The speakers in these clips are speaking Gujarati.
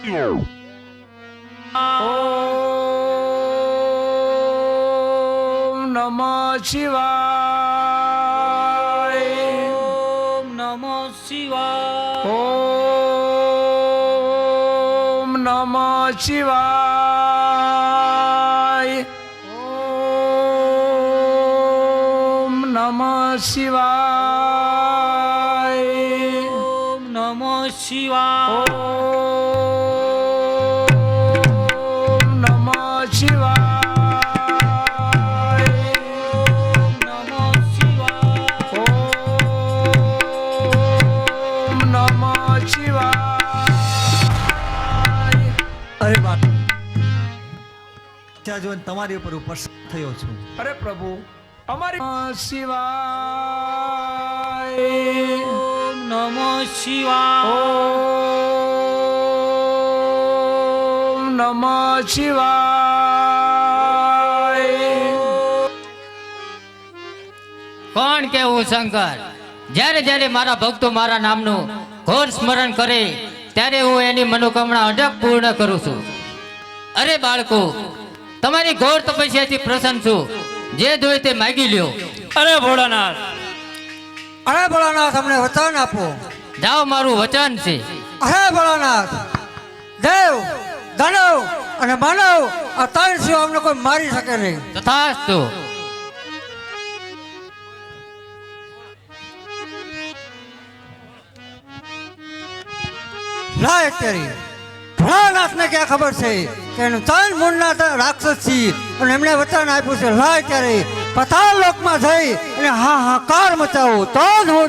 નમઃ શિવાય. ઓમ નમઃ શિવાય. ઓમ નમઃ શિવાય. ઓમ નમઃ શિવાય. ઓમ નમઃ શિવાય. ઓમ નમઃ શિવાય. અરે બા ત્યાં જોઈને તમારી ઉપર પ્રસન્ન થયો છું. અરે પ્રભુ અમારી શિવાય. ઓમ નમઃ શિવાય. ઓમ નમઃ શિવાય. કોણ કેવું શંકર? જ્યારે જ્યારે મારા ભક્તો મારા નામનું ઘોર સ્મરણ કરે ત્યારે હું એની મનોકામના અઢક પૂર્ણ કરું છું. અરે બાળકો, તમારી ઘોર તપસ્યાથી પ્રસન્ન છું. જે જોઈએ તે માગી લ્યો. અરે ભોળાનાથ, અરે ભોળાનાથ, અમને વચન આપો. જાઓ, મારું વચન છે. અરે ભોળાનાથ, દેવ, દાનવ અને માનવ આ ત્રણ સિવાય અમને કોઈ મારી શકે નહીં. તથાસ્તુ. લાય તેરી ભોળાનાથને ક્યાં ખબર છે કે એનું ત્રણ મૂળના રાક્ષસ છે અને એમણે વચન આપ્યું છે લાય ત્યારે પતાળ લોકમાં જઈ અને હાહાકાર મચાવો તો જ હું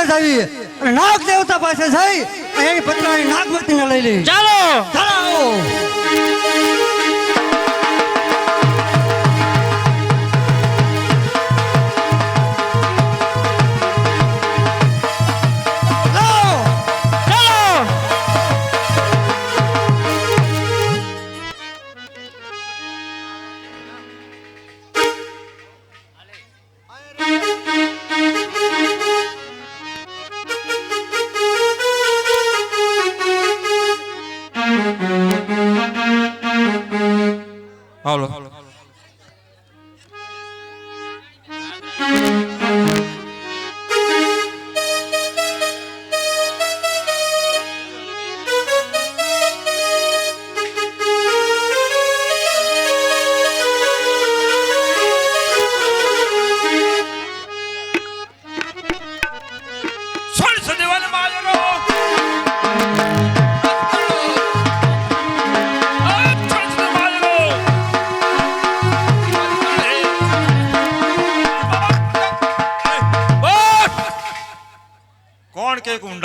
જઈ નાગ દેવતા પાસે જઈ એની પત્ની નાગવતીને લઈ લે. ચાલો ચાલો. હાલો.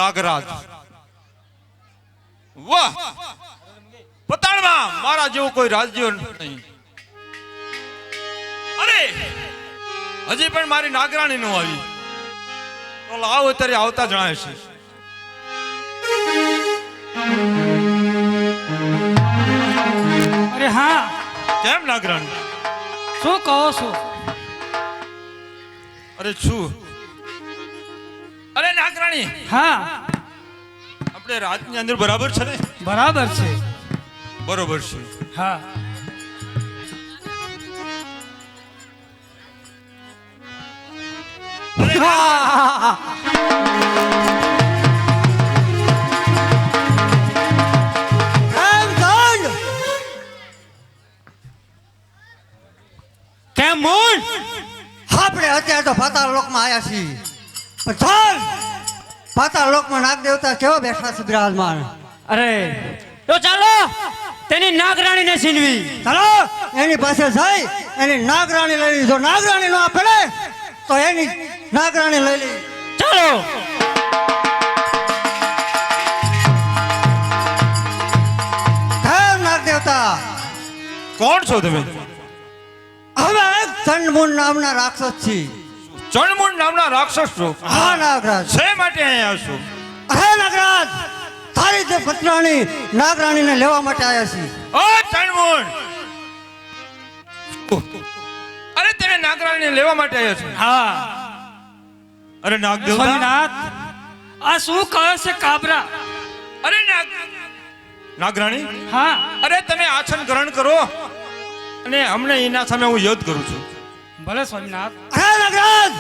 નાગરાજ, વાહ, પતાળમાં મારા જેવો કોઈ રાજ્ય નહીં. અરે હજી પણ મારી નાગરાણી નો આવી તો લાવ અત્યારે આવતા જણાય છે. અરે હા, કેમ નાગરાણી? શું કહો છો? અરે છું. અરે નાગરાણી, હા, આપણે એટલે રાતની અંદર બરાબર છે ને? બરાબર છે. બરોબર છે. હા. રામચંદ્ર! કેમ મૂન? આપણે અત્યારે તો પાતાળ લોકમાં આવ્યા છીએ, પણ ચાલ પાતાળ લોકમાં નાગ દેવતા કેવા બેઠા છે બિરાજમાન. અરે તો ચાલો તેની નાગરાણીને છીનવી. ચાલો એની પાસે જઈ એની નાગરાણી લઈ લી. જો નાગરાણી નો પડે તો એની નાગરાણી લઈ લી. ચાલો. કેમ નાગ દેવતા? કોણ છો તમે? હવે ચંડમુંડ નામના રાક્ષસ છીએ. ચણમુંડ નામના રાક્ષસ છો? હા નાગરાજ. છે માટે અહીંયા છો? અરે નાગરાજ, તારી જે પત્રાણી નાગરાણીને લેવા માટે આવ્યા છીએ. ઓ ચણમુંડ! અરે તેને નાગરાણીને લેવા માટે આવ્યા છે? હા. અરે નાગ દેવતા! સ્વામિનાથ, આ શું કહે છે કાબરા? અરે નાગરાણી, હા. અરે તમે આસન ગ્રહણ કરો અને હમણે એના સામે હું યુદ્ધ કરું છું. ભલે સ્વામિનાથ. અરે નાગરાજ,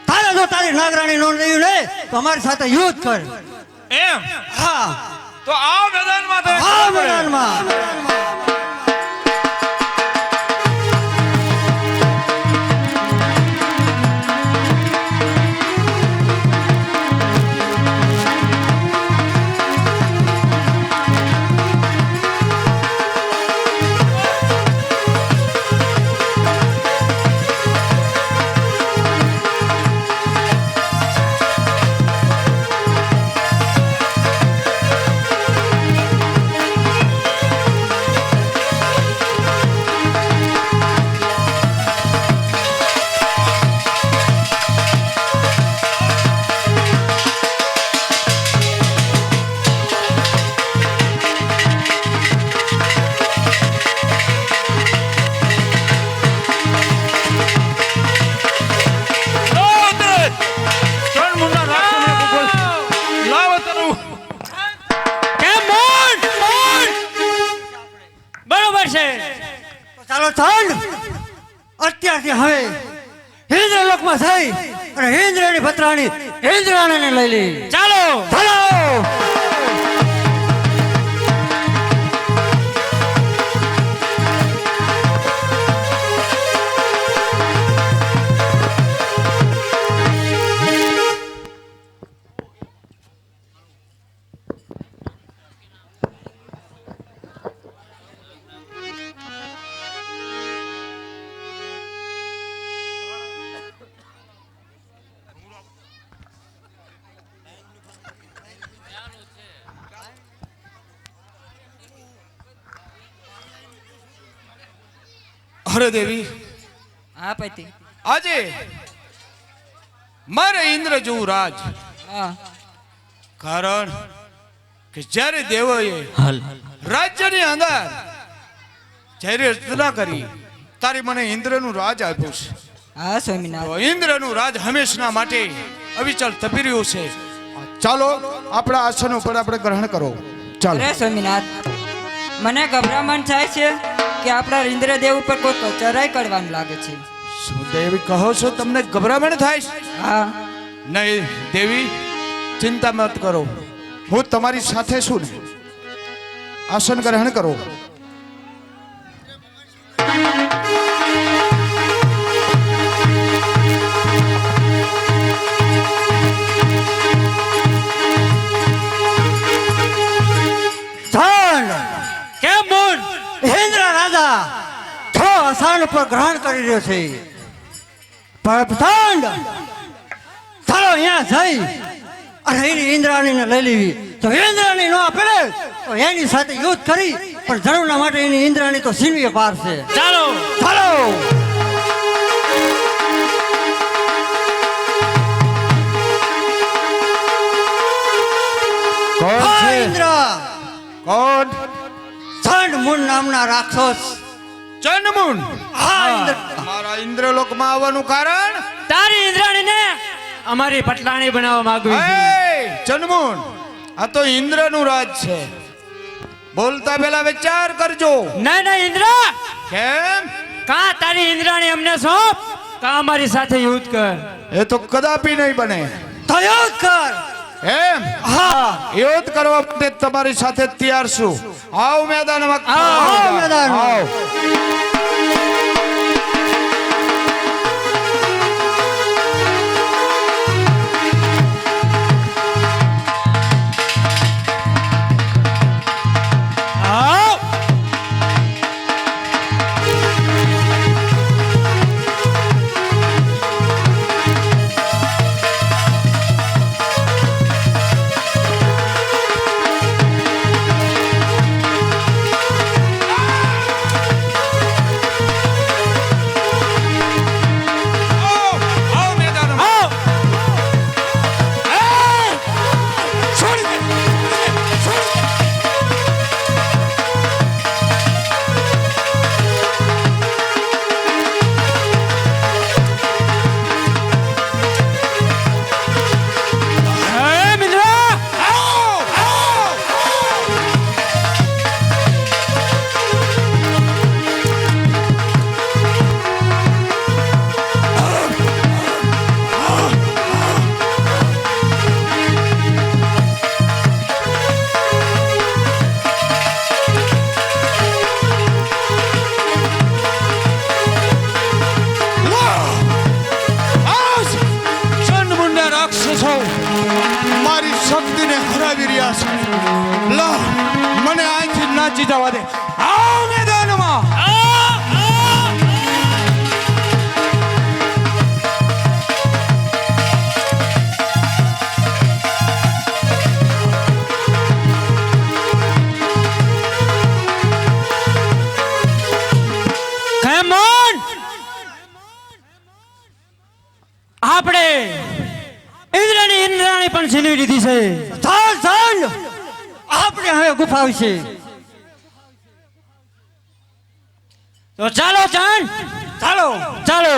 તારે જો તારી નાગરાણી નો રહ્યું ને તો અમારી સાથે યુદ્ધ કર. એમ? હા તો આ મેદાનમાં તમે હા ખબર પડે. મેદાનમાં. બરોબર છે. ચાલો ચાલ અત્યારથી હવે ઇન્દ્ર લોકમાં જઈ અને ઇન્દ્રની પત્રાણી ઇન્દ્રાણીને લઈ લી. ચાલો. ચાલો. અરે દેવી, હા પતિ. આજે મારે ઇન્દ્ર જેવું રાજ. હા. કારણ કે જ્યારે દેવોએ રાજ્યની અંદર જ્યારે રચના કરી તારી મને ઇન્દ્રનું રાજ આપ્યું છે. હા સ્વામિનાથ. તો ઇન્દ્રનું રાજ હંમેશના માટે અવિચલ તપી રહ્યું છે. ચાલો આપણા આસન ઉપર આપણે ગ્રહણ કરો. ચાલો. અરે સ્વામિનાથ, મને ગભરામણ થાય છે કે આપણા ઇન્દ્રદેવ ઉપર કોઈ ચરાઈ કરવાનું લાગે છે. શું દેવી કહો છો? તમને ગભરામણ થાય છે? હા. નહીં દેવી, ચિંતા મત કરો, હું તમારી સાથે છું ને. આસન ગ્રહણ કરો. ચાલ કેમ મૂન? ઇન્દ્ર રાજા છ આસન ઉપર ગ્રહણ કરી રહ્યો છે. પ્રભુચંડ, ચાલો અહીંયા જઈ અને એની ઇન્દ્રાણીને લઈ લેવી. તો ઇન્દ્રાણી નો આપે તો એની સાથે યુદ્ધ કરી પણ જરૂરના માટે એની ઇન્દ્રાણી તો છીનવી પાડશે. ચાલો. ચાલો. હા, ઇન્દ્ર. કોણ? ચંડમુંડ નામના રાક્ષસ. ચંડમુંડ? હા ઇન્દ્ર. મારા ઇન્દ્રલોકમાં આવવાનું કારણ? તારી ઇન્દ્રાણીને અમારી પટલાણી બનાવવા માંગુ છું. એ ચંડમુંડ, આ તો ઇન્દ્રનું રાજ છે. બોલતા પહેલા વિચાર કરજો. નહીં નહીં ઇન્દ્ર, કેમ? કા તારી ઇન્દ્રાણી અમને સોંપ, કા અમારી સાથે યુદ્ધ કર. એ તો કદાપી નહીં બને. તો યુદ્ધ કર. એમ? હા, યુદ્ધ કરવા માટે તમારી સાથે તૈયાર છું. આવ મેદાનમાં. આવ મેદાનમાં. આવ. આવ. આવ મેદાનમાં. આવ. એમ ઇન્દ્ર, આજ ચંડમુંડા રાક્ષસો મારી શક્તિને હરાવી રહ્યા છે. લા, મને અહીંથી નાચી જવા દે. આવ મેદાનમાં. Come on! આપણે ઇન્દ્રાણી પણ છીનવી લીધી છે. ચાલ ચાલ, આપણે હવે ગુફા વિશે. તો ચાલો ચાંદ, ચાલો. ચાલો.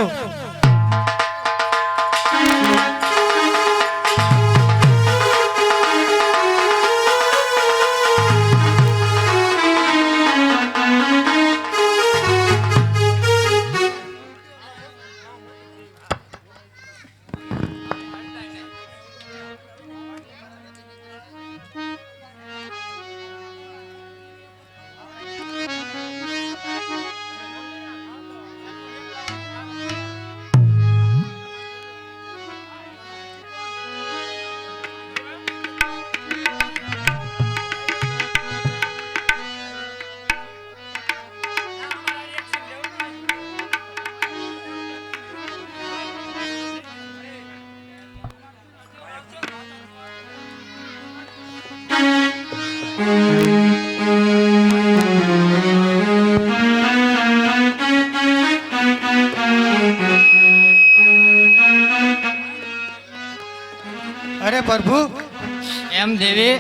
અરે પ્રભુ, એમ દેવી,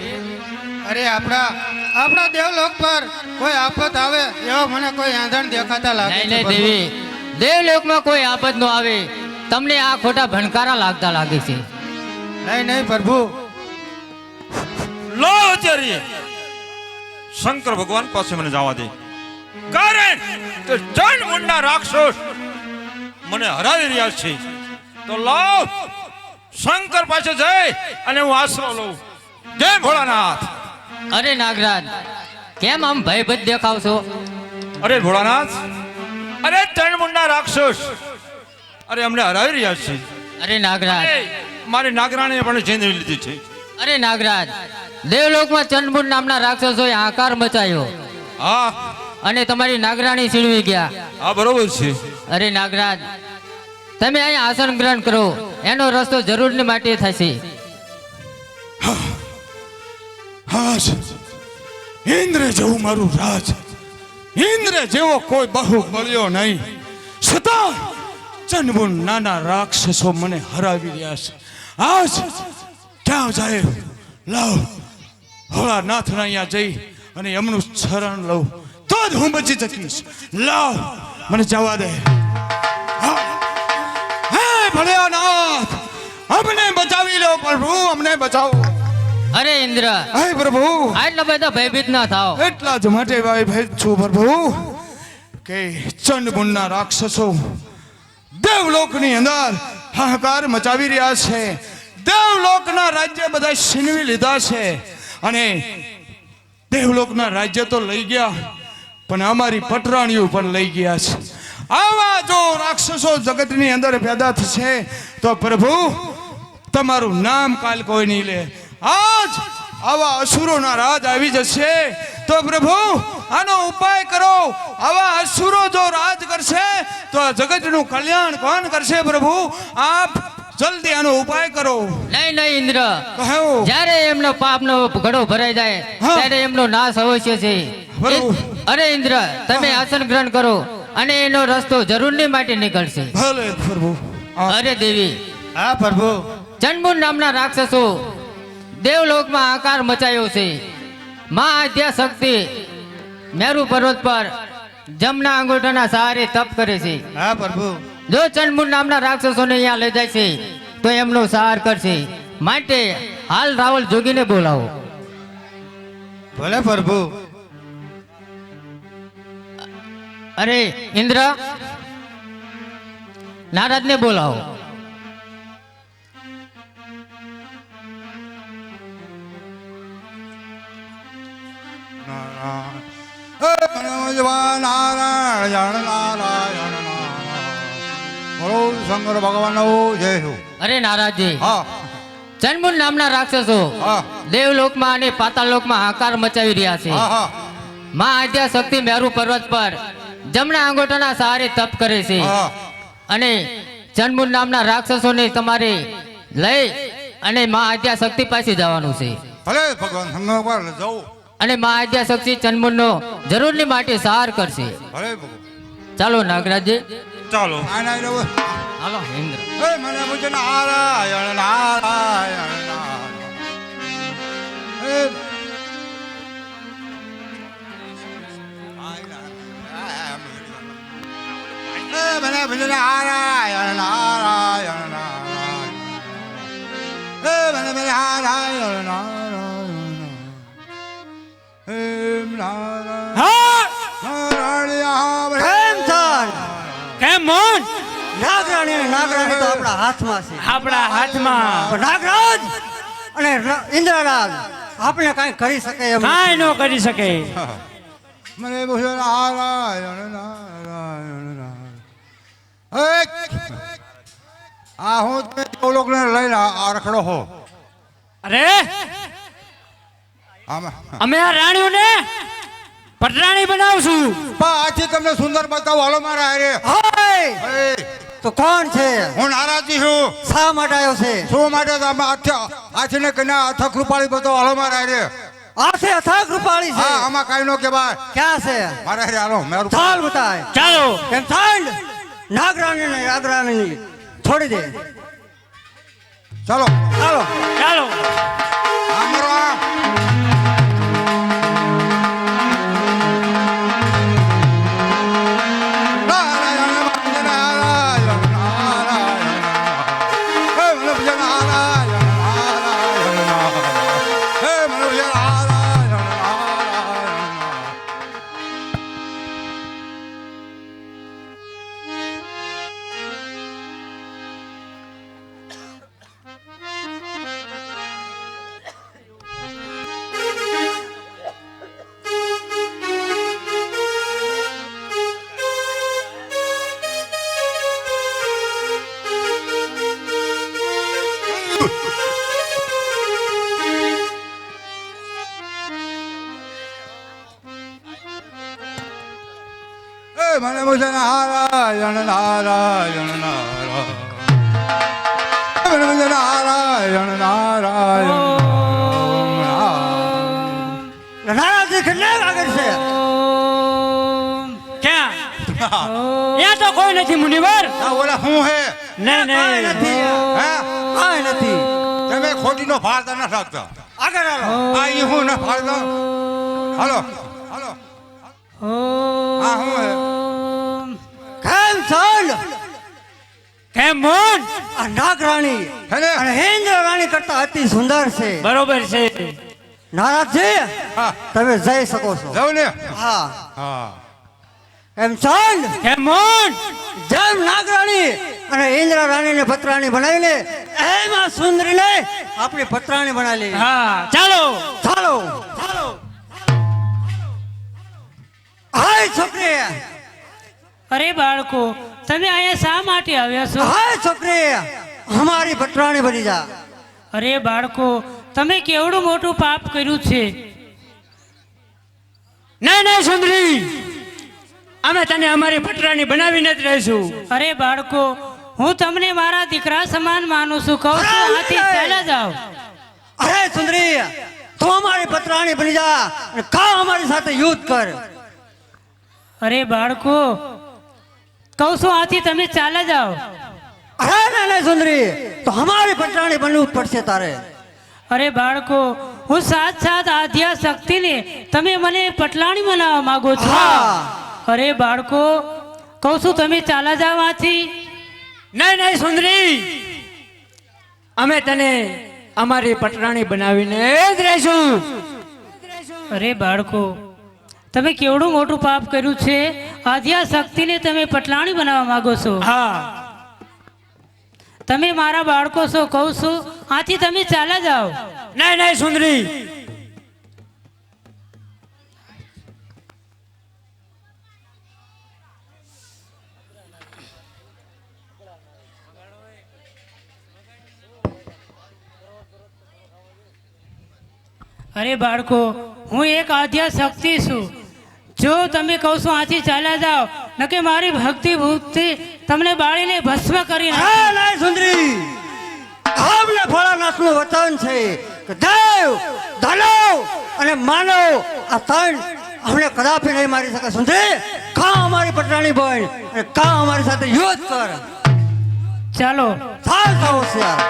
અરે આપણા દેવલોક પર કોઈ આફત આવે એવો મને કોઈ આંધણ દેખાતા લાગે નહીં છે નહીં પ્રભુ. દેવી, દેવલોકમાં કોઈ આફત નો આવે. તમને આ ખોટા ભણકારા લાગતા લાગે છે. નહીં નહીં પ્રભુ, લો આચાર્ય, શંકર ભગવાન પાસે મને જવા દે. કારણ કે ચંડમુંડા રાક્ષસ મને હરાવી રહ્યા છે. તો લાવ, શંકર પાસે જઈ અને હું આશરો લઉં. જય ભોળાનાથ. અરે નાગરાજ, કેમ આમ ભયભીત દેખાવ છો? અરે ભોળાનાથ, અરે ચંડમુંડા રાક્ષસ અરે અમને હરાવી રહ્યા છે. અરે નાગરાજ, અરે, મારી નાગરાણીએ પણ જીંદવી લીધી છે. અરે નાગરાજ, દેવલોકમાં ચંડમુંડ નામના રાક્ષસોએ હાહાકાર મચાયો હા અને તમારી નાગરાણી છીનવી ગયા. હા બરોબર છે. અરે નાગરાજ, તમે અહીંયા આસન ગ્રહણ કરો, એનો રસ્તો જરૂરને માટે થશે. હાજ ઇન્દ્ર જેવું મારું રાજ, ઇન્દ્ર જેવો કોઈ બહુ મળ્યો નહીં. છતાં ચંડમુંડ નાના રાક્ષસો મને હરાવી રહ્યા છે. આજ ક્યાં જાય? લાવ, ભોળાનાથના અહીંયા જઈ અને એમનું શરણ લઉં તો જ હું બચી શકીશ. લાવ, મને જવા દે. હે ભોળાનાથ, અમને બચાવી લો પ્રભુ, અમને બચાવો. અરે ઇન્દ્ર હે પ્રભુ આટલા બધા ભયભીત ના થાઓ. એટલા જ માટે ભાઈ છું પ્રભુ કે ચંડમુંડના રાક્ષસો દેવલોકની અંદર હાહાકાર મચાવી રહ્યા છે. દેવલોકના રાજ્ય બધા છીનવી લીધા છે અને દેવલોકના રાજ્ય તો લઈ ગયા પણ અમારી પટરાણીઓ પણ લઈ ગયા છે. આવા જો રાક્ષસો જગતની અંદર પેદા થશે તો પ્રભુ તમારું નામ કાલ કોઈ નહીં લે. આજ આવા અસુરોના રાજ આવી જશે તો પ્રભુ આનો ઉપાય કરો. આવા અસુરો જો રાજ કરશે તો આ જગતનું કલ્યાણ કોણ કરશે? પ્રભુ આપ જલ્દી આનો ઉપાય કરો. નહીં નહીં ઇન્દ્ર, કહો જ્યારે એમનો પાપનો ઘડો ભરાઈ જાય હા. ત્યારે એમનો નાશ અવશ્ય છે. બરોબર. અરે ઇન્દ્ર, તમે આસન ગ્રહણ કરો અને એનો રસ્તો જરૂરની માટે નીકળશે. ભલે પ્રભુ. અરે દેવી, હા પ્રભુ. ચંડમુંડ નામના રાક્ષસો દેવલોકમાં આકાર મચાયો છે. માં આદ્યા શક્તિ મેરુ પર્વત પર જમના અંગૂઠાના સહારે તપ કરે છે. હા પ્રભુ. જો ચંડમુંડ નામના રાક્ષસોને અહીંયા લઈ જાય છે તો એમનો સહાર કરશે. માટે હાલ રાવલ જોગીને બોલાવો. ભલે પ્રભુ. અરે ઇન્દ્ર, નારદને બોલાવો. નારાયણ નારાયણ બોલો શંકર ભગવાન જય હો. અરે નારદજી, હા ચંડમુંડ નામના રાક્ષસો હા દેવલોકમાં અને પાતાળલોકમાં આકાર મચાવી રહ્યા છે. હા હા માં આદ્યા શક્તિ મેરુ પર્વત પર જમણા અંગૂઠાના સહારે તપ કરે છે. હા અને ચંડમુંડ નામના રાક્ષસોને તમારે લઈ અને માં આદ્યા શક્તિ પાસે જવાનું છે. ભલે ભગવાન શંકર ભગવાન જવું. અને માં આદ્યા શક્તિ ચંડમુંડનો જરૂરની માટે સહાર કરશે. ભલે ભગવાન. ચાલો નાગરાજજી, ચાલો. આના જવું. હાલો ઇન્દ્ર. એ મને પૂછે નારાયણ નારાયણ નારાયણ. મને પૂછે નારાયણ નારાયણ નારાયણ. મને નારાયણ નારાયણ. નારાયણ હા નારાયણ. કેમ ચાલ? કેમ મોન? નાગરાણી અને નાગરાણી તો આપણા હાથમાં છે. આપણા હાથમાં પણ નાગરાજ અને ઇન્દ્રરાજ આપણે કાંઈ કરી શકે એમ નથી. કાંઈ ન કરી શકે. મને પૂછે નારાયણ નારાયણ નારાયણ. આ હું તમે લોકોને લઈને આ રખડો હો. અરે આમાં અમે આ રાણીઓને પટરાણી બનાવશું. આથી તમને સુંદર બતાવો. હાલો મારા હારે. હોય તો કોણ છે? હું નારાજી છું. શા માટે આવ્યો છે? શું માટે તમે આથીને કન્યા અથક રૂપાળી બતાવો. હાલો મારા હારે. આથી અથાગ રૂપાળી છે. હા આમાં કાંઈ નો કહેવાય. ક્યાં છે? મારા હારે હાલો. મારું ચાલ બતાય. ચાલો. કેમ ચાલ? નાગરાણી ને નાગરાણી છોડી દે. ચાલો ચાલો. ચાલો. અમારો આ મને પૂછે નારાયણ નારાયણ નારાયણ. મને પૂછે નારાયણ નારાયણ. નારાજી કેટલા આગળ છે? ક્યાં? ત્યાં તો કોઈ નથી મુનિવર. આ ઓલા શું હે? નહીં કાંઈ નહીં. નથી. હે? કાંઈ નથી. તમે ખોટીનો ફાળતા ન રાખતા. આગળ હાલો. આ ઈ હું ન ફાળતા. હાલો હાલો. આ શું હે? કેમ ચાલ? કેમ મોન આ નાગરાણી હેને? અને ઇન્દ્ર રાણી કરતા અતિ સુંદર છે. બરોબર છે. નારાજ છે હા તમે જઈ શકો છો. જાઉં ને હા હા એમ ચાંદ કેમ મોન જેમ નાગરાણી અને ઇન્દ્ર રાણીને પતરાણી બનાવીને એમાં સુંદરીને આપણી પતરાણી બનાવી. હા ચાલો. ચાલો હાય છોકરી, અરે બાળકો, તમે અહીંયા શા માટે આવ્યા છો? હાય છોકરી, અમારી પતરાણી બની જા. અરે બાળકો, તમે કેવડું મોટું પાપ કર્યું છે. નહીં નહીં સુંદરી, અમે તને અમારી પટરાણી બનાવીને જ રહીશું. અરે બાળકો, હું તમને મારા દીકરા સમાન માનું છું. કહું છું આથી ચાલ્યા જાઓ. અરે સુંદરી, તું અમારી પતરાણી બની જા અને કા અમારી સાથે યુદ્ધ કર. અરે બાળકો, કહું છું આથી તમે ચાલ્યા જાઓ. અરે ના સુંદરી, તો અમારી પતરાણી બનવું જ પડશે તારે. અરે બાળકો, હું સાથ સાથ આદ્યા શક્તિને તમે મને પટલાણી બનાવવા માંગો છો. હા. અરે બાળકો, કહું છું તમે ચાલ્યા જાઓ આથી. નહીં નહીં સુંદરી, અમે તને અમારી પટરાણી બનાવીને જ રહીશું. અરે બાળકો, તમે કેવડું મોટું પાપ કર્યું છે. આદ્યા શક્તિને તમે પટલાણી બનાવવા માંગો છો. હા તમે મારા બાળકો છો. કહું છું આથી તમે ચાલ્યા જાઓ. નહીં નહીં સુંદરી, અરે બાળકો, હું એક આદ્યા શક્તિ છું. જો તમે કહો છો આથી ચાલ્યા જાઓ, નકે મારી ભક્તિ ભૂક્તિ તમને બાળીને ભસ્મ કરી નાખે. અરે ના સુંદરી, આમને ભોળાનાથનું વચન છે કે દેવ, દાનવ અને માનવ આ ત્રણ અમને કદાપી નહીં મારી શકે. સુંદરી, કા અમારી પટરાણી બન અને કા અમારી સાથે યુદ્ધ કર. ચાલો. ચાલ થાવ હોશિયાર.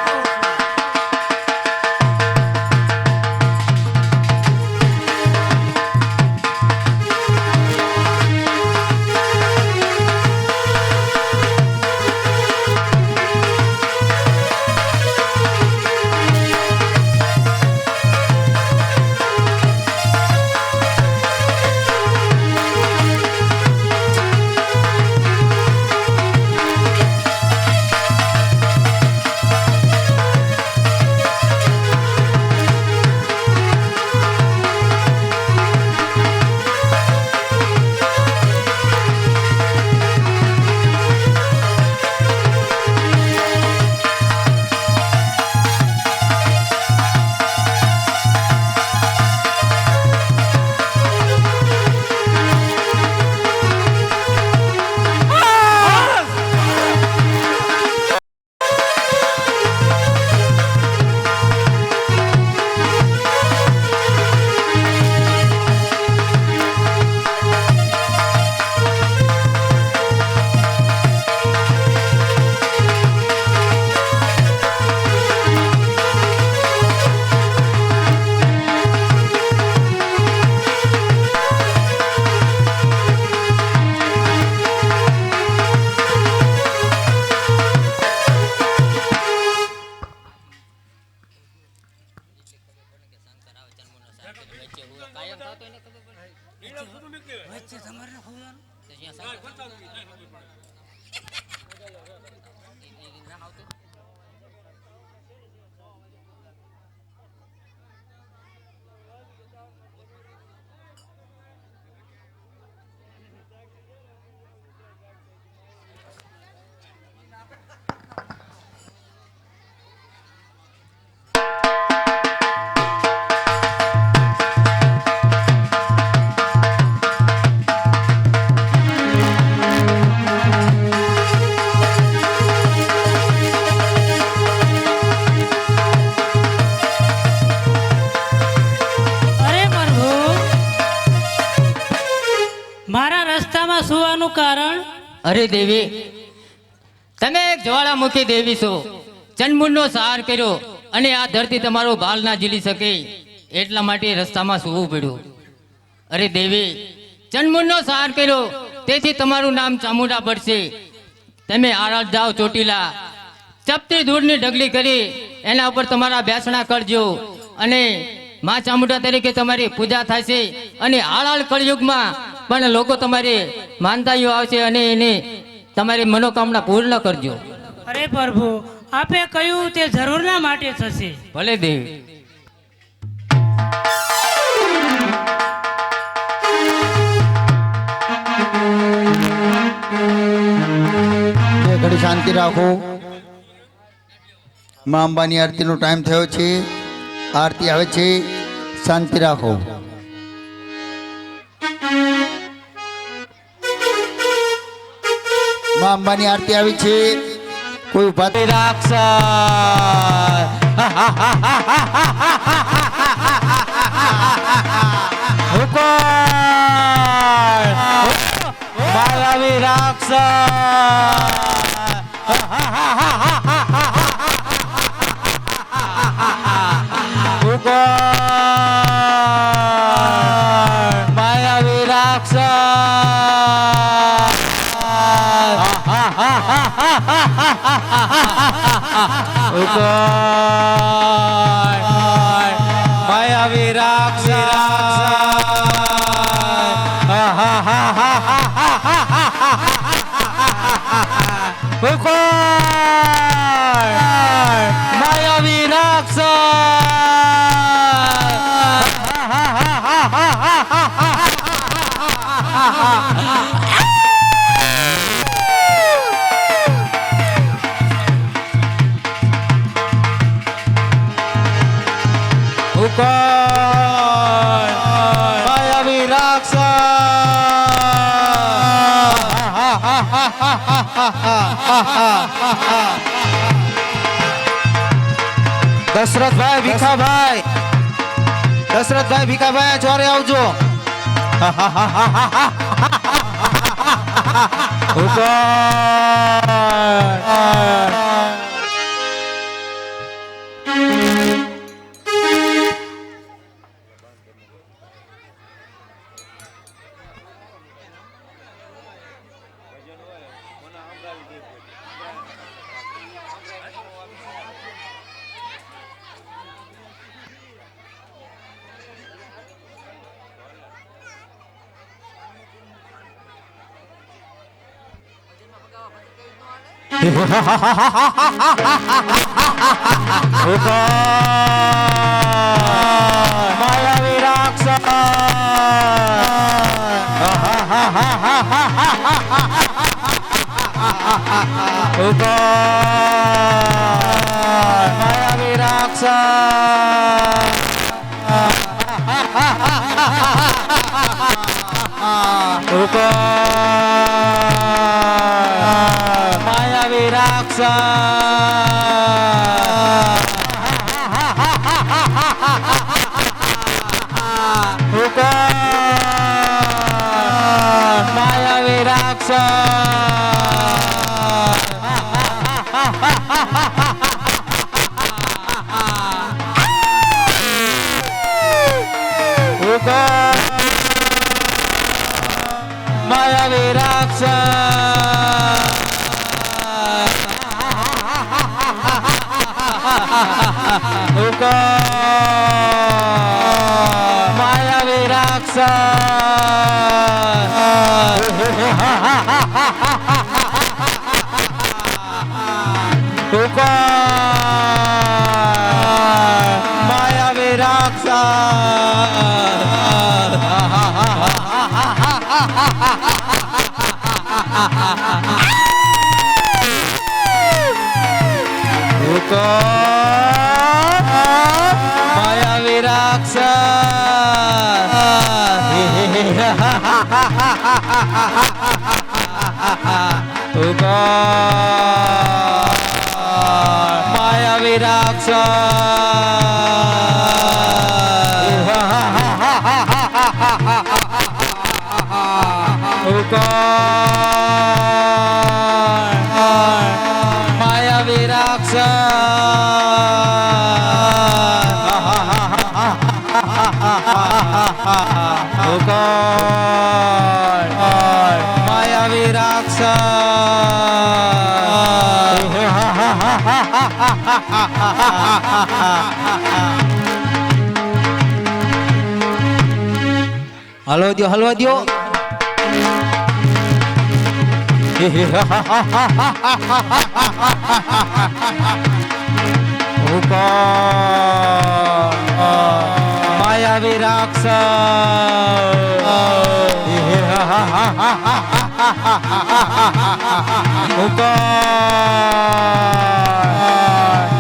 સુવાનું કારણ? અરે દેવી, તમે એક જ્વાળામુખી દેવી છો. ચંદમુંડનો સહાર કર્યો અને આ ધરતી તમારો ભાલ ના ઝીલી શકે એટલા માટે રસ્તામાં સૂવું પડ્યું. અરે દેવી, ચંદમુંડનો સહાર કર્યો તેથી તમારું નામ ચામુંડા પડશે. તમે આરાધ જાઓ ચોટીલા, ચપટી દૂરની ઢગલી કરી એના ઉપર તમારા બેસણા કરજો અને મા ચામુંડા તરીકે તમારી પૂજા થાય છે. અને હાલ કળયુગમાં પણ લોકો તમારી માનતાઈઓ આવશે અને એને તમારી મનોકામના પૂર્ણ કરજો. અરે પ્રભુ, આપે કહ્યું તે જરૂરના માટે થશે. ભલે દેવી. બે ઘડી શાંતિ રાખો. મા અંબાની આરતીનો ટાઈમ થયો છે. આરતી આવે છે, શાંતિ રાખો. મા અંબાની આરતી આવી છે. કોઈ ઉભા માયાવી માયાવી દશરથભાઈ ભીખાભાઈ, દશરથભાઈ ભીખાભાઈ ચોરે આવજો. માયાવી રાક્ષસ માયાવી રાક્ષસ માયાવી રાક્ષસ માયાવી માયાવી રાક્ષસ માયાવી રાક્ષસ માયાવી રાક્ષસ માયાવી રાક્ષસ માયાવી રાક્ષસ માયાવી રાક્ષસ હલવા દ્યો હલવા દ્યો માયાવી માયાવી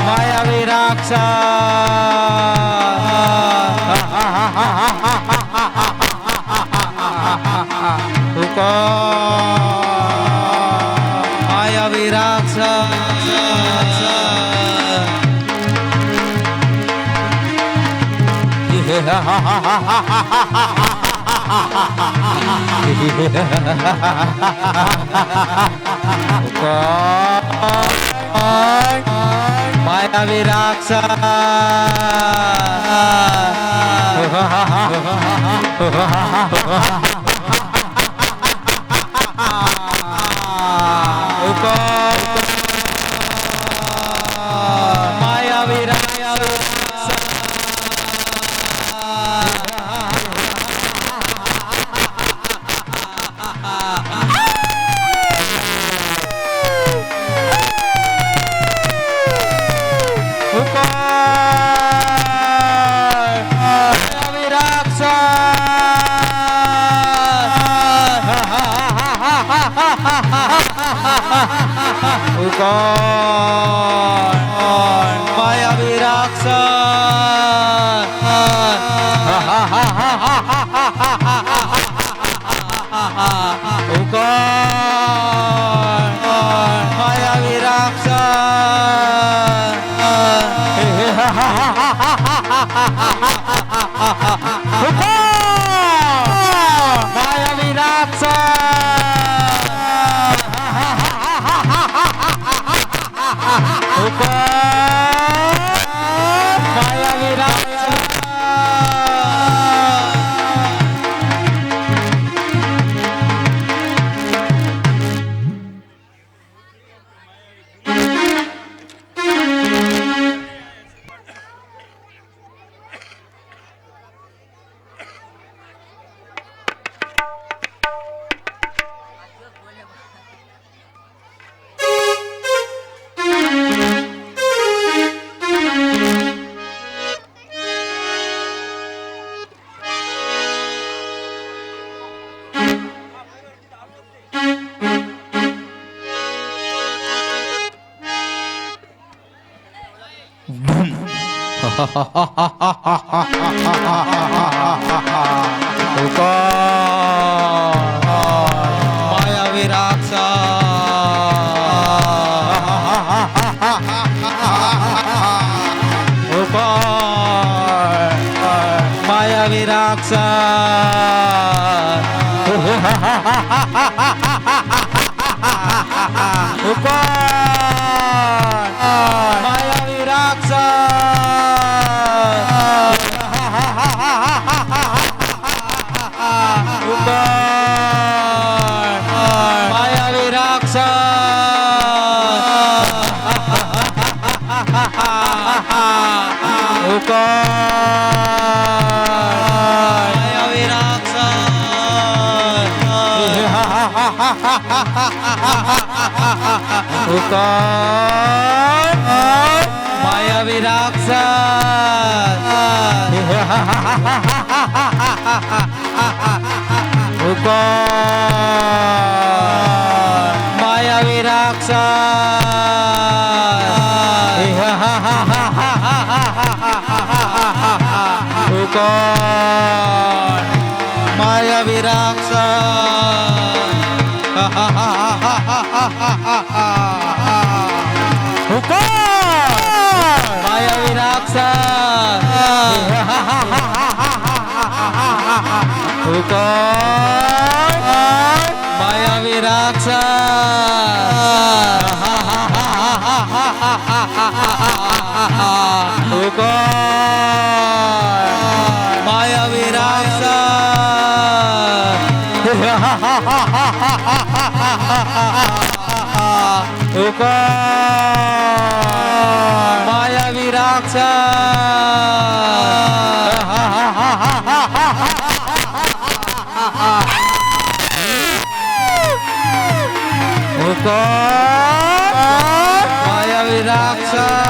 માયાવી માયાવી માયાવી રાક્ષસ માયાવી માયાવી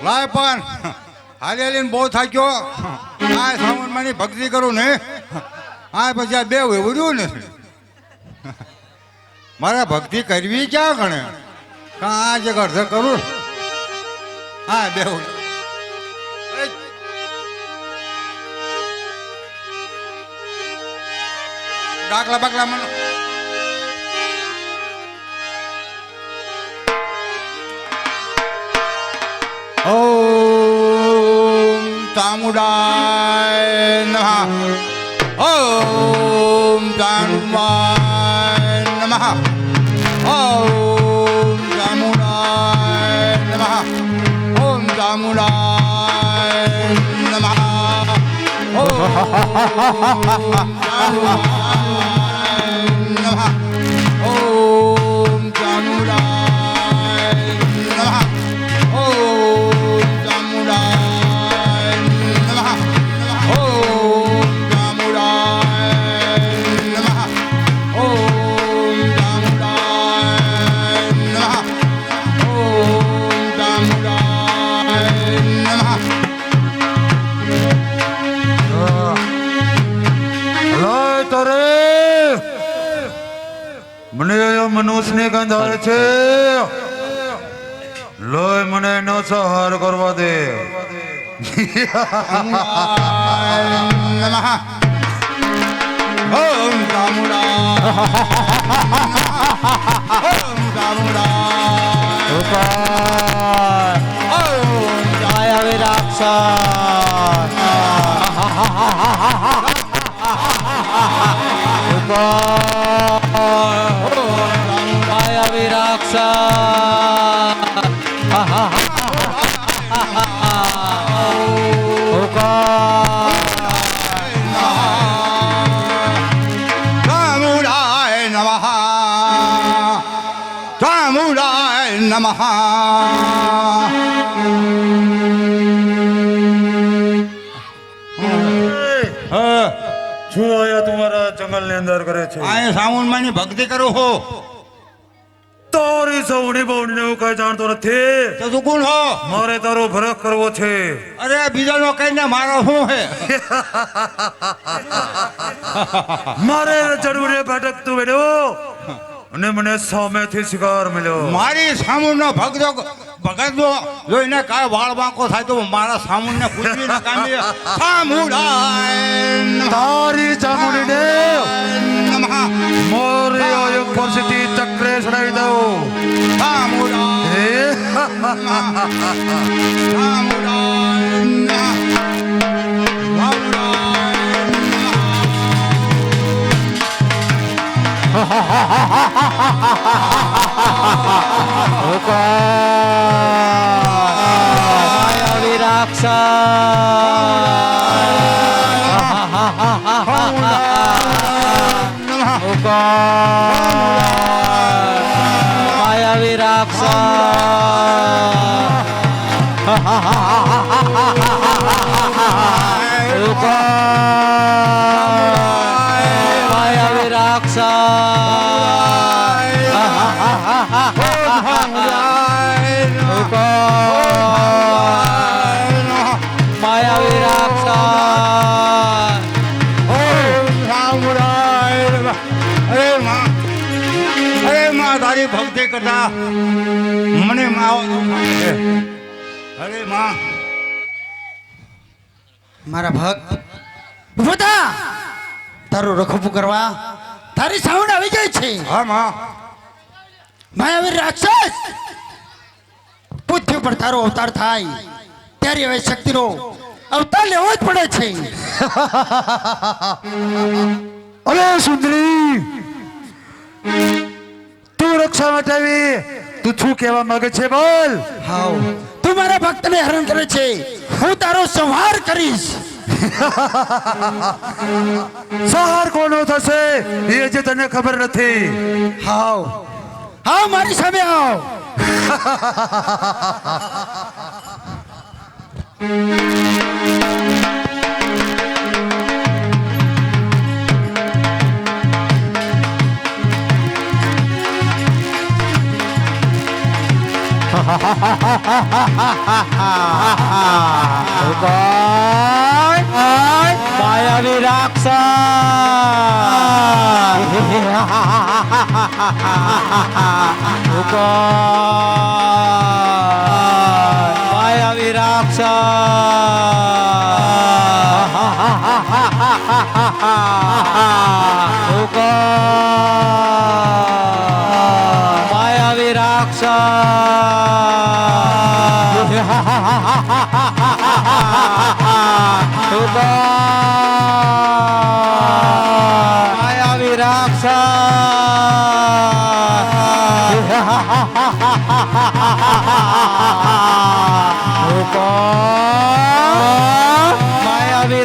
લાય પણ હાલેલીને બહુ થાક્યો આ સાવનમાંની ભક્તિ કરું ને આ પછી આ બે એવું ને મારે ભક્તિ કરવી ક્યાં ગણે કાં આ જે અડધે કરું હા બે ડાકલા બાકલા મને ઓમ ચામુંડાય નમઃ ઓમ ચામુંડાય નમઃ ઓમ ચામુંડાય નમઃ ઓમ ચામુંડાય નમઃ ઓમ ચામુંડાય નમઃ ઓમ ચામુંડાય નમઃ ઓમ ચામુંડાય નમઃ ઓમ ચામુંડાય નમઃ ઓમ ચામુંડાય નમઃ ઓમ ચામુંડાય નમઃ લય તારે મને મનુષ્યને ગંધ આવે છે લય મને નો સહાર કરવા દે નમઃ ઓમ ચામુંડાય ઓમ ચામુંડાય ઓમ માયાવી માયાવી ચામુંડાય નમઃ ચામુંડાય નમઃ શું આયા તમારા જંગલ ની અંદર કરે છે આ સાવનમાંની ભક્તિ કરું હો તારી સૌની બહુની હું કઈ જાણતો નથી તો તું કોણ હો મારે તારો ભરખ કરવો છે અરે બીજાનો કહીને મારો શું હે મારે જરૂરે ભટકતું બેઠો અને મને સામેથી શિકાર મળ્યો મારી સામુનો ભક્તો ભગત જો એને કાંઈ વાળ વાંકો થાય તો મારા સામુને પૂછવીને કાંઈ સામુડાય તારી ચામુંડીને નમઃ મોર્ય યુનિવર્સિટી ચક્રે ચડાવી દઉં સામુડાય હે સામુડાય માયાવી તારી ભક્તિ કરતા મને અરે માં મારા ભક્ત ઊભો થા. તારું રખોપું કરવા તારી સાઉન્ડ આવી ગઈ છે. હા માં માયાવી રાક્ષસ પૃથ્વી પર તારો અવતાર થાય ત્યારે હવે શક્તિનો અવતાર લેવો જ પડે છે. અરે સુંદરી તું રક્ષા માટે આવી તું શું કહેવા માંગે છે બોલ હાઉ તું મારા ભક્તને હેરાન કરે છે, હું તારો સંહાર કરીશ. સહાર કોનો થશે એ જે તને ખબર નથી. હાઉ હાઉ મારી સામે આવ. માયાવી માયાવી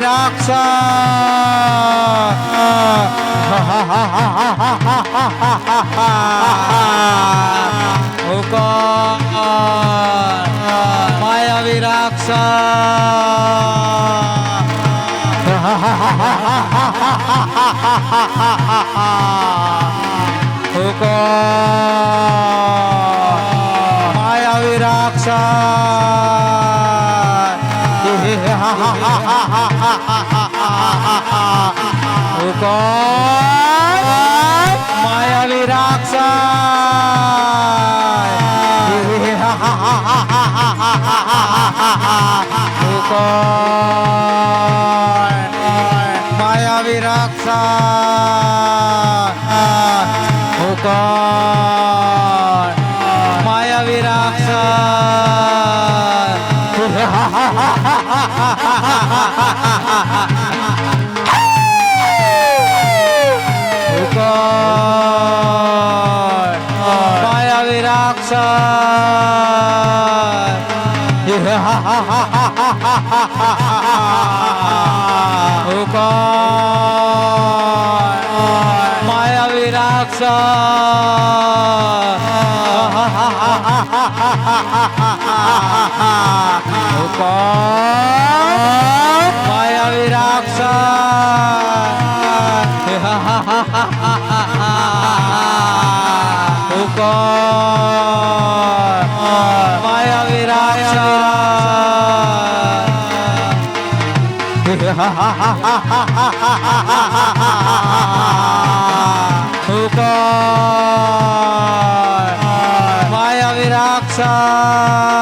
માયાવી રાક્ષસ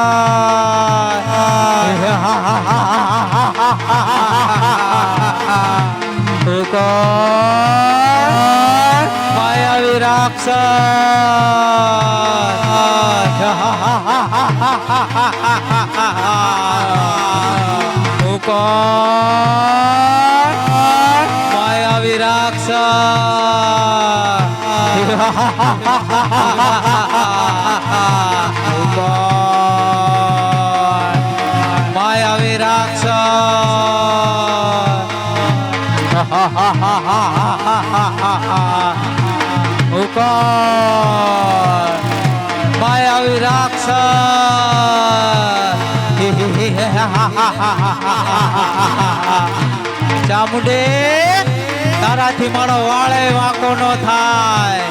માયાવી રાક્ષસ માયાવી રાક્ષસ માયાવી રાક્ષસ ચામુંડે તારાથી મારો વાળે વાંકો નો થાય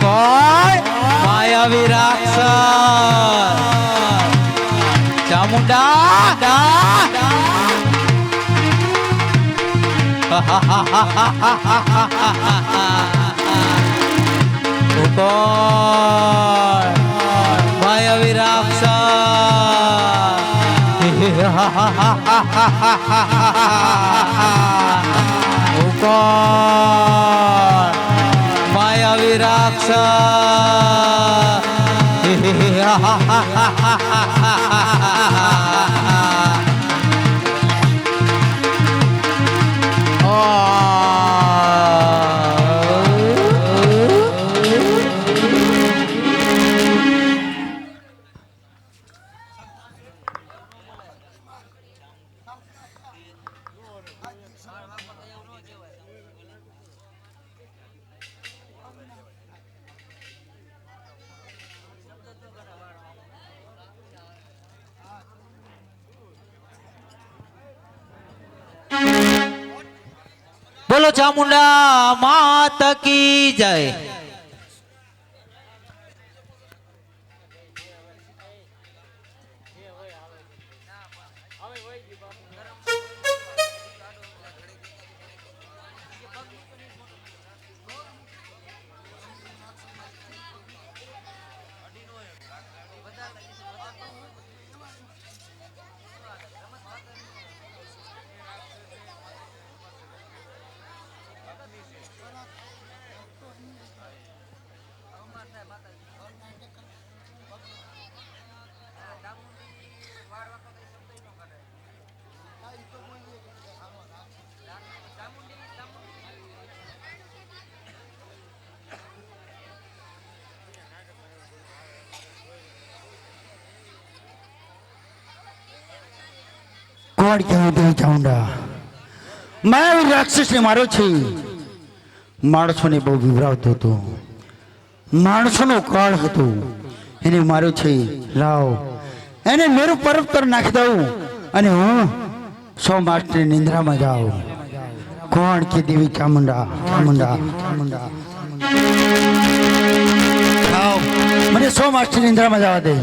કોઈ માયાવી રાક્ષસ ચામુંડા માયાવી રાક્ષસ માયાવી બોલો ચામુંડા માત કી જય. કોણ કહેવું તે ચાઉંડા માયાવી રાક્ષસને માર્યો છે. માણસોને બહુ વિવરાવતો હતો, માણસોનો કાળ હતો, એને માર્યો છે. લાવ એને મેરું પર્વત પર નાખી દઉં અને હું 100 માસની નિંદ્રામાં જાઉં. કોણ કે દેવી ચામુંડા ચામુંડા ચામુંડા લાવ મને 100 માસની નિંદ્રામાં જવા દે.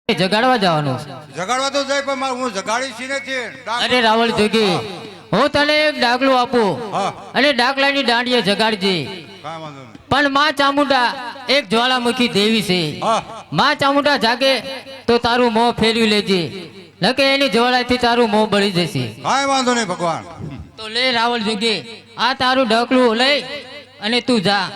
જગાડવા જવાનું છે. જગાડવા તો જાય પણ હું જગાડી છીએ નથી. અરે રાવળ જોગી, હું તને એક ડાકલું આપું હા. અને ડાકલાની દાંડીએ જગાડજે. કાંઈ વાંધો નહીં. પણ માં ચામુંડા એક જ્વાળામુખી દેવી છે. હા. માં ચામુંડા જાગે તો તારું મોં ફેરવી લેજે, નકે એની જ્વાળાથી તારું મોં બળી જશે. કાંઈ વાંધો નહીં ભગવાન. તો લે રાવળ જોગી, આ તારું ડાકલું લઈ અને તું જા.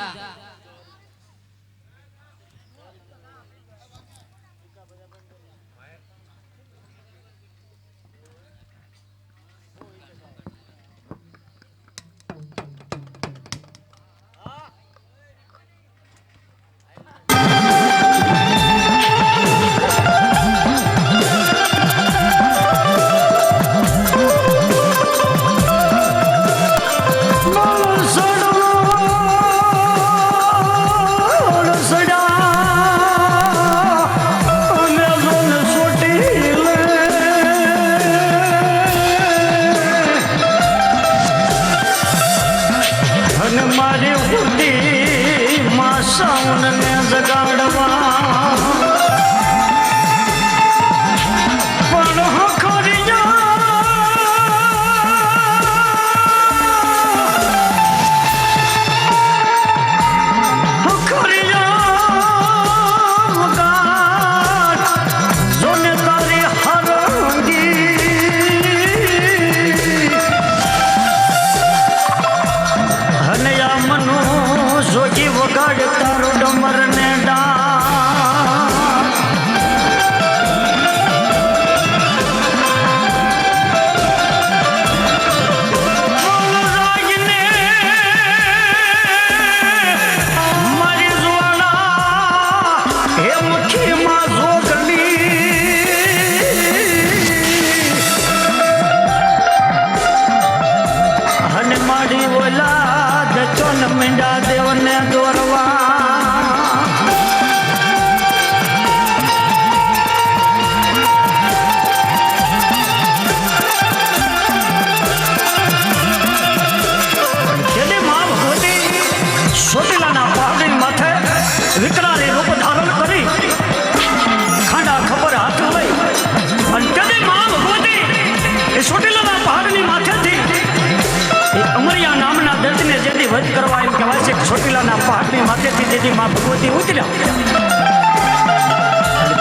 વધ કરવા એમ કહેવાય છે. ચોટીલાના પહાડની માથેથી જેથી માં ભગવતી ઉતર્યા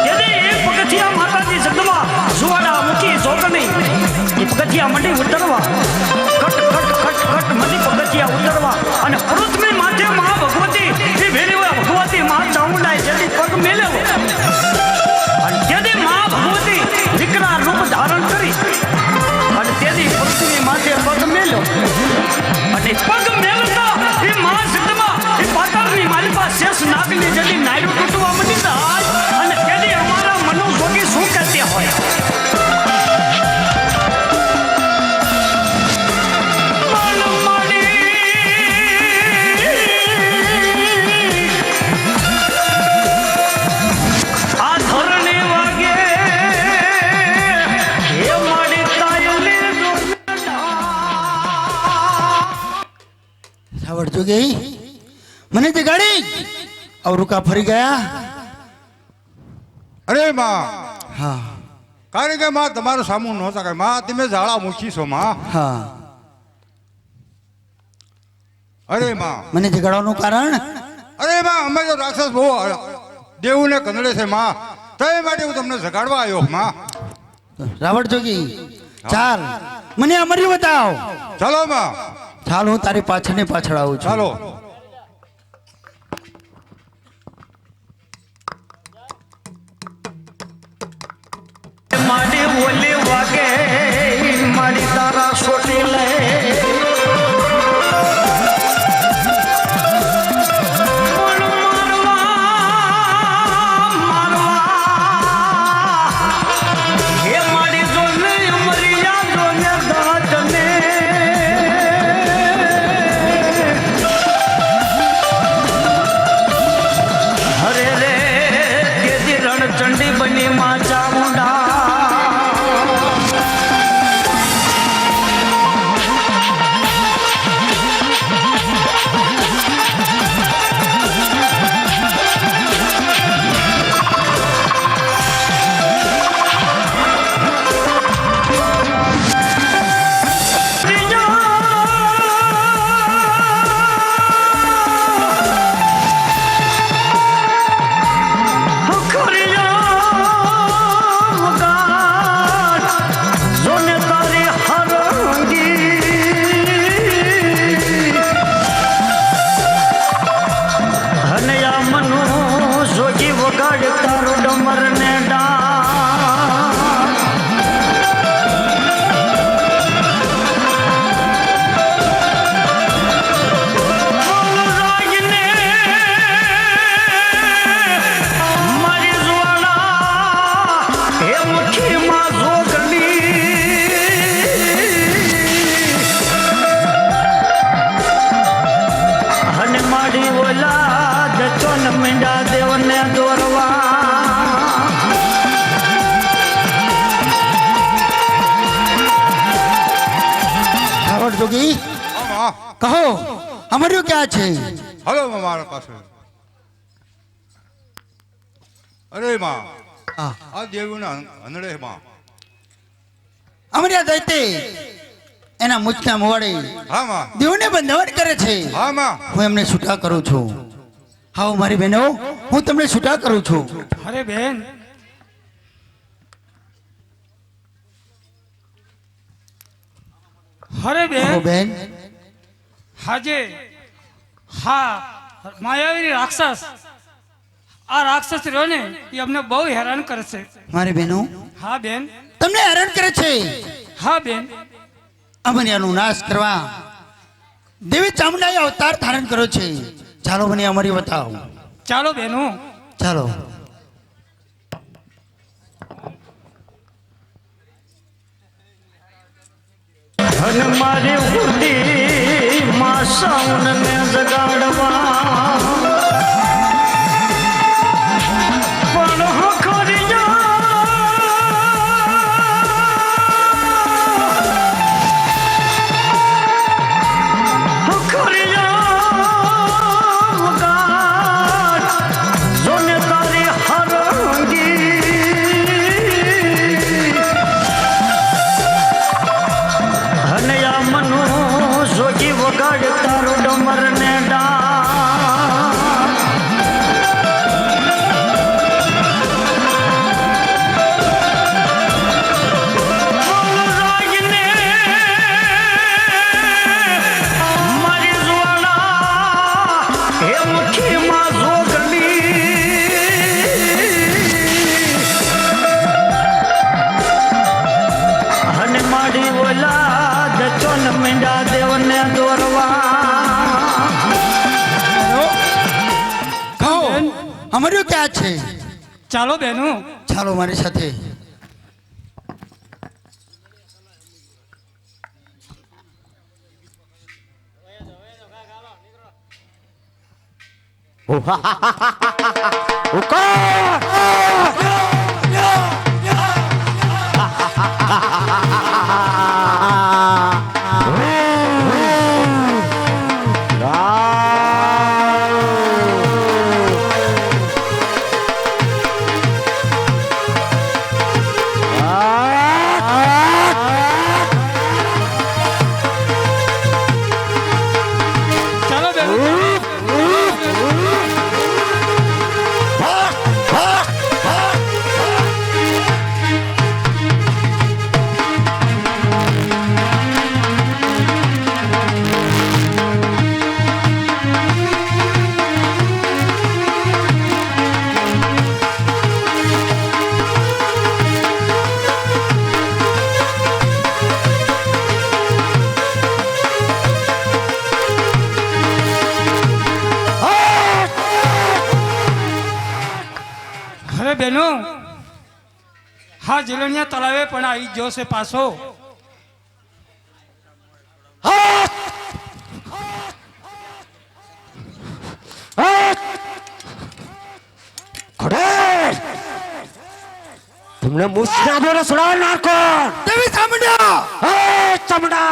તેથી એક પગથિયા માતાજી જગદંબા સુવાડા મુખી જોગણી એ પગથિયા મંડી ઉતરવા કટ કટ કટ કટ મંડી પગથિયા ઉતરવા અને પૃથ્વી માથે મહા ભગવતી એ વેરી ભગવતી મા ચામુંડાએ જેથી પગ મેલ્યો અને તેથી મા ભગવતી વિકરાળ રૂપ ધારણ કરી અને તેથી પૃથ્વી માથે પગ મેલ્યો અને પગ મેલતા એ મા જગદંબા એ પાતાળની મારી પાસે શેષ નાગની જેથી નાયડું તૂટવા મંડી જાય અને તેથી અમારા મનો ભોગી શું કહેતે હોય આવડતું ગઈ મને તે ગાડી અવરુકા ફરી ગયા. અરે માં, હા કારણ કે માં તમારું સામું ન શકાય. માં તમે ઝાડા મૂકી છો માં. હા અરે માં, મને જગાડવાનું કારણ અરે માં, અમે તો રાક્ષસ બહુ દેવુને કંદડે છે માં, તે માટે હું તમને જગાડવા આવ્યો માં. રાવણ જોગી ચાલ મને અમર્યું બતાવ. ચાલો માં, ચાલ હું તારી પાછળ ને પાછળ આવું છું. ચાલો. માડી ઓલી વાગે માડી તારા છોટી લે ચંડી બની માં ચામુંડા જોગી હા માં કહો અમારું ક્યાં છે હલો માં મારા પાસે અરે માં હા આ દેવીના હનડે માં અમારી આ દૈતે એના મુચના મોડે હા માં દેવને બંધાવણ કરે છે હા માં હું એમને છૂટા કરું છું હા મારી બહેનો હું તમને છૂટા કરું છું અરે બેન અરે કહો બેન બેન હાજે હા માયાવી રાક્ષસ આ રાક્ષસ રહ્યો ને એ અમને બહુ હેરાન કરે છે મારી બહેનો હા બેન તમને હેરાન કરે છે હા બેન અમરિયાનો નાશ કરવા દેવી ચામુંડાએ અવતાર ધારણ કર્યો છે ચાલો મને અમારી બતાવો ચાલો બેનો ચાલો અને મારી ઉડી માં સાઉન ને જગાડવા પણ હખરી જોને તારી હરંગી અને આ મનો સોજી વગાડ તારો ડમર ને મારી જ્વાળા હે મુઠી માં અને મારી ઓલાદ ચોન મીંડા દેવને દોરવા કહો અમારું ક્યાં છે ચાલો બેનો ચાલો મારી સાથે ચાલો બેનો અરે બેનો હા જીલણિયા તળાવે પણ આવી ગયો છે પાછો तुमने मुझसे बोला सुना नाको દેવી ચામુંડા चमड़ा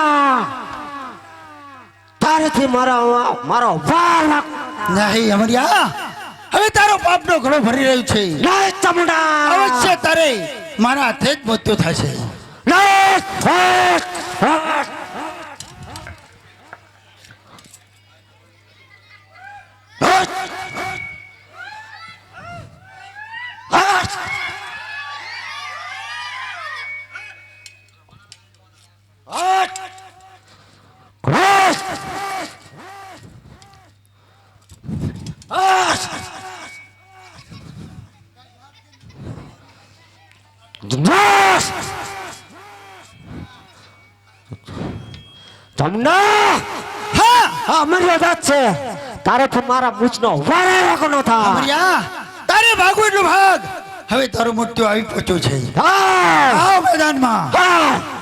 तारे थी मारा मारो वार નહીં અમરિયા હવે તારો પાપનો ઘણો ભરી રહ્યું છે नहीं चमड़ा અવશ્ય તારે મારા હાથે જ મૃત્યુ થશે चमड़ा હા અમારી વાત છે તારે તો મારા મૂછનો વારે વાગનો થા અમરિયા તારે ભાગવું એટલું ભાગ હવે તારું મૃત્યુ આવી પહોંચ્યું છે હા આવ મેદાનમાં હા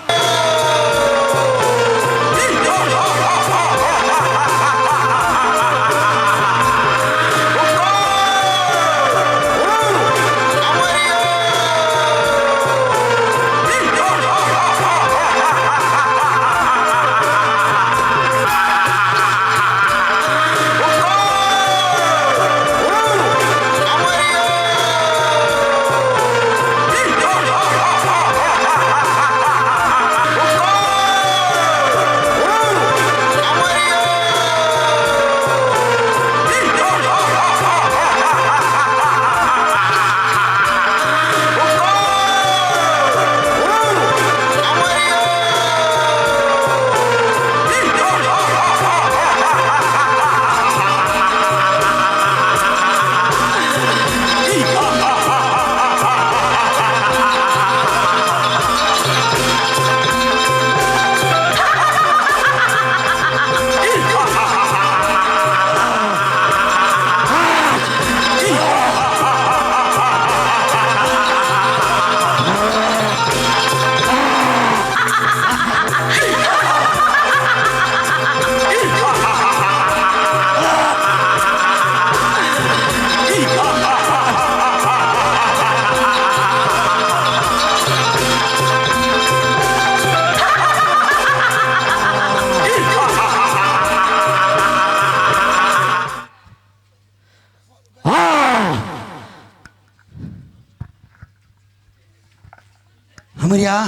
અમરિયા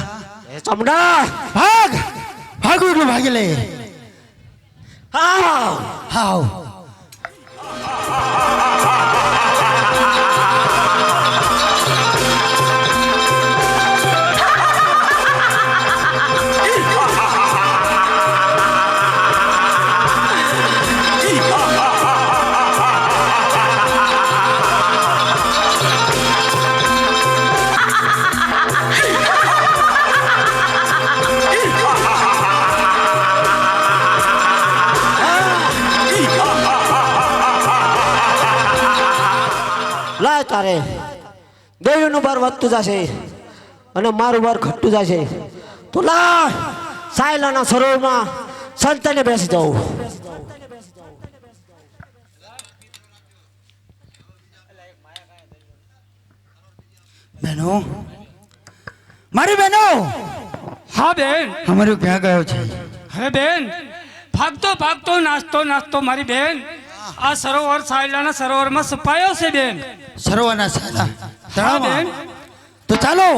એ ચામુંડા ભાગ ભાગું એટલું ભાગી લે આવ હાવ લાય તારે દેવીનું બાર વધતું જશે અને મારું બાર ઘટતું જશે તો લા સાયલાના સરોવરમાં સંતને બેસી જાઉં બહેનો મારી બહેનો હા બેન અમારું ક્યાં ગયો છે અરે બેન ભાગતો ભાગતો નાચતો નાચતો મારી બેન આ સરોવર સાયલાના સરોવરમાં સપાયો છે બેન સરોવરના સાયલા હા બેન તો ચાલો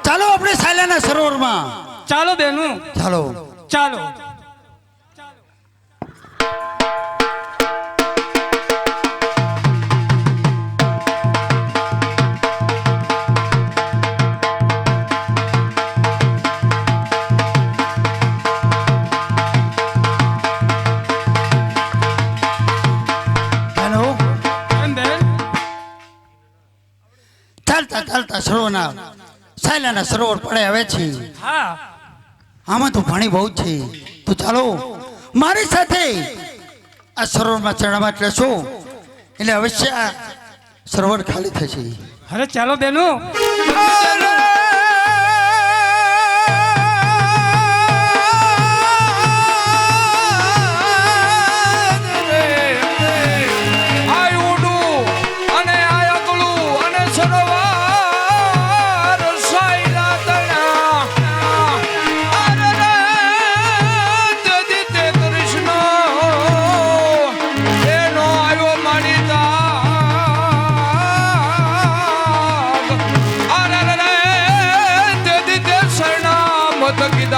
ચાલો આપણે સાયલાના સરોવરમાં ચાલો બેનું ચાલો ચાલો બહેનો એમ બેન ચાલતા ચાલતા સરોવરના સાયલાના સરોવર પડે આવે છે હા આમાં તો પાણી બહુ છે તો ચાલો મારી સાથે આ સરોવરમાં ચડાવવા લેશો એટલે અવશ્ય આ સરોવર ખાલી થશે અરે ચાલો બેનું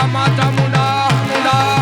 માતા મુંડા મુંડા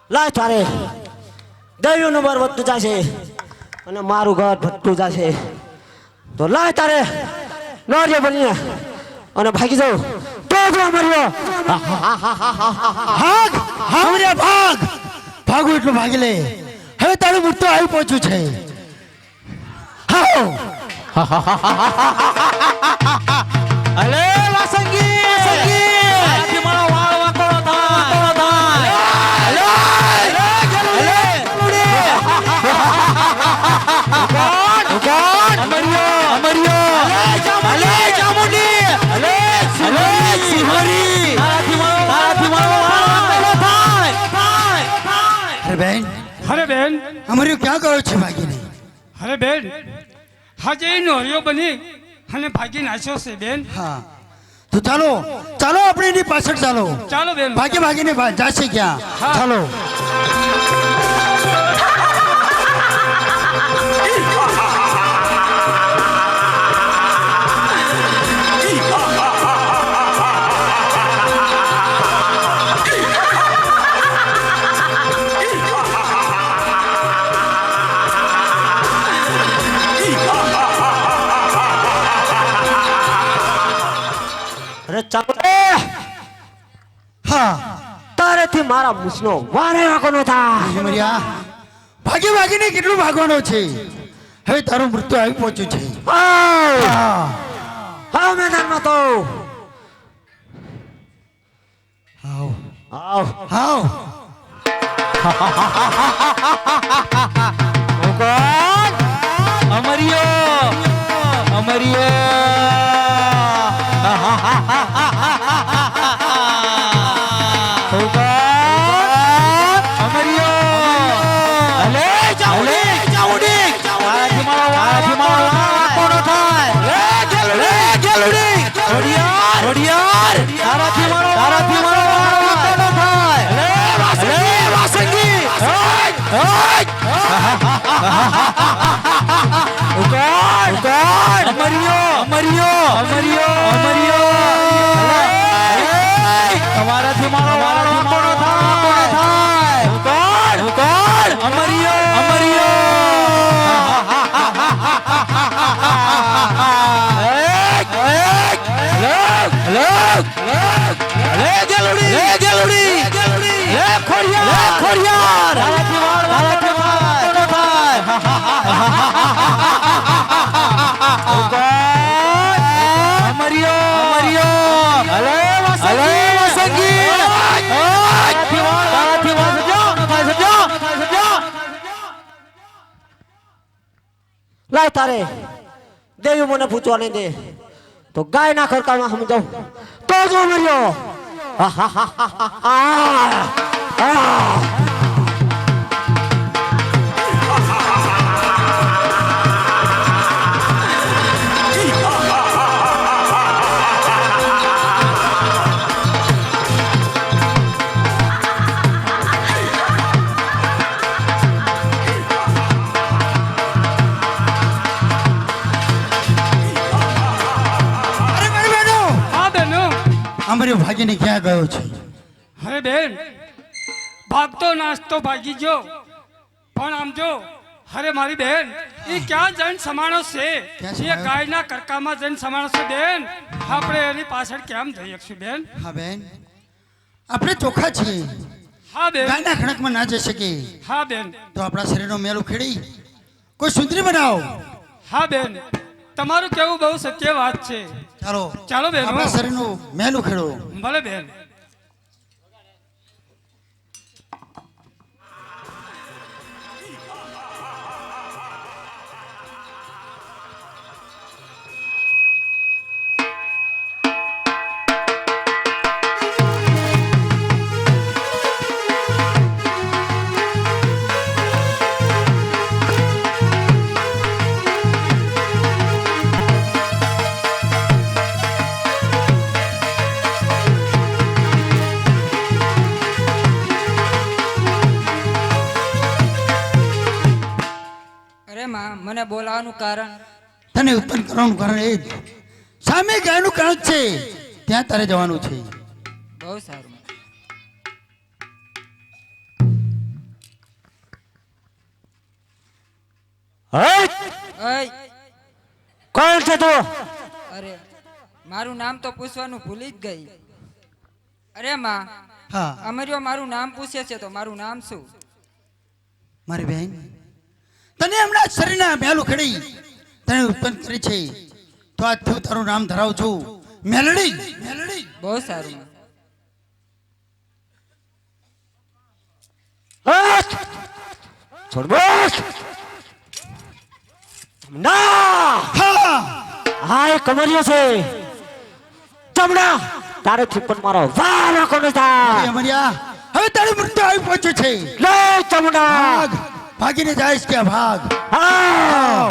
લાય તારે દૈવનું બર વધતું જશે અને મારું ઘર ભટકું જશે તો લાય તારે નોર્ય બનીને અને ભાગી જાઉં તો જ મર્યો ભાગ હામરે ભાગ ભાગું એટલું ભાગી લે હવે તારું મૃત્યુ આવી પહોંચ્યું છે હાઓ અલે વાસંગી આથી મારો વાળ વાકોળો થાય અરે બેન અમારી ક્યાં ગયો છે ભાગીને અરે બેન આજે એ નોરિયો બની અને ભાગી નાખ્યો છે બેન હા તો ચાલો ચાલો આપણે એની પાછળ ચાલો ચાલો બેન ભાગી ભાગીને જાશે ક્યાં ચાલો હા તારેથી મારા મૂછનો વારે વાકો નો થાય મરિયા ભાગી ભાગીને કેટલું ભાગવાનું છે હવે તારું મૃત્યુ આવી પહોંચ્યું છે હા મેદાનમાં તો આવ આવ આવ અમરિયો તમારાથી મારો વાળો કોનો થાય અમરિયો લાય તારે દેવી મને પૂછવા નહીં દે તો ગાય ના ખડકામાં સમજાવ તો જો મર્યો કમરિયો ભાગીને ક્યાં ગયો છે? હવે બેન ભાગતો નાસ્તો ભાગી ગયો પણ આમ જો અરે મારી બેન એ ક્યાં જઈને સમાણો છે ક્યાં એ સમાયો? ગાયના કરકામાં જઈને સમાણો છે બેન આપણે એની પાછળ કેમ જઈ શકશું બેન હા બેન, આપણે ચોખ્ખા છીએ. હા બેન ગાયના ખડકમાં ના જઈ શકીએ હા બેન તો આપણા શરીરનો મેલ ઉખેડી કોઈ સુંદરી બનાવો. હા બેન તમારું કેવું બહુ સત્ય વાત છે. ચાલો ચાલો બેન આપણા શરીરનું મેલ ઉખેડો. ભલે બેન. અરે માં મને બોલાવવાનું કારણ તને ઉત્પન્ન કરવાનું કારણ એ જ સામે ગાયનું કણક છે ત્યાં તારે જવાનું છે. બહુ સારું. ઓય કોણ છે તું? અરે મારું નામ તો પૂછવાનું ભૂલી જ ગઈ. અરે માં હા અમર્યો મારું નામ પૂછે છે તો મારું નામ શું? મારી બહેન, તને હમણાં શરીરના મેલ ઉખેડી તને ઉત્પન્ન કરી છે તો આજથી હું તારું નામ ધરાવું છું મેલડી. મેલડી બહુ સારું માં. છોડ બસ. ના હા હા એ કમરિયો છે ચમડા તારેથી પણ મારો વારો કોને થાય? અમરિયા, હવે તારું મૃત્યુ આવી પહોંચ્યું છે. લે ચમડા ભાગ, ભાગીને જાય કે ભાગ. હા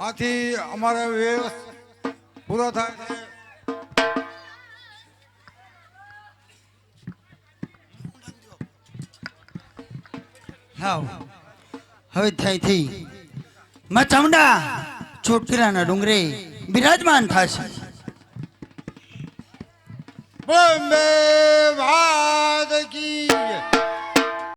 આથી અમારે વેશ પૂરો થાય છે. લાવ હવે થઈ માં ચામુંડા ચોટીલાના ડુંગરે બિરાજમાન થશે. બોમ્બે વાત કી